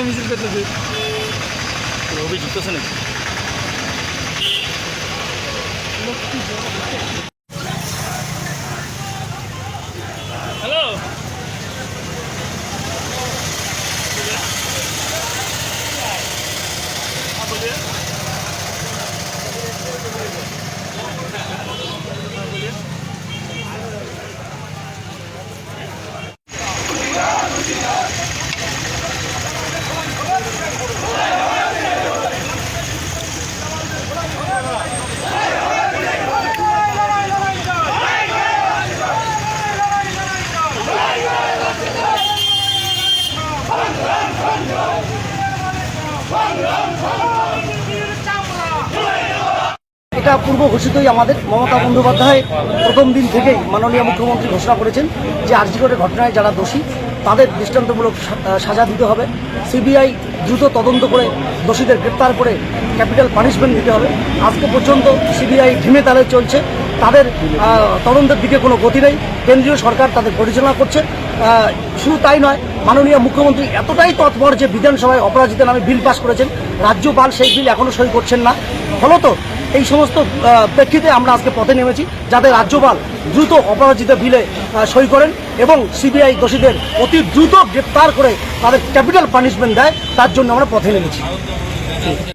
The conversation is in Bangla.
মিছিল করতেছে অভিযুক্ত আছে নাকি? হ্যালো এটা পূর্ব ঘোষিতই আমাদের মমতা বন্দ্যোপাধ্যায় প্রথম দিন থেকেই মাননীয় মুখ্যমন্ত্রী ঘোষণা করেছেন যে আরজি করের ঘটনায় যারা দোষী তাদের দৃষ্টান্তমূলক সাজা দিতে হবে। সিবিআই দ্রুত তদন্ত করে দোষীদের গ্রেপ্তার করে ক্যাপিটাল পানিশমেন্ট দিতে হবে। আজকে পর্যন্ত সিবিআই ঢিমে তালে চলছে, তাদের তদন্তের দিকে কোনো গতি নেই। কেন্দ্রীয় সরকার তাদের পরিচালনা করছে। শুধু তাই নয়, মাননীয় মুখ্যমন্ত্রী এতটাই তৎপর যে বিধানসভায় অপরাজিতা নামে বিল পাস করেছেন, রাজ্যপাল সেই বিল এখনও সই করছেন না। ফলত এই সমস্ত প্রেক্ষিতে আমরা আজকে পথে নেমেছি যাতে রাজ্যপাল দ্রুত অপরাজিতা বিলে সই করেন এবং সিবিআই দোষীদের অতি দ্রুত গ্রেপ্তার করে তাদের ক্যাপিটাল পানিশমেন্ট দেয়, তার জন্য আমরা পথে নেমেছি।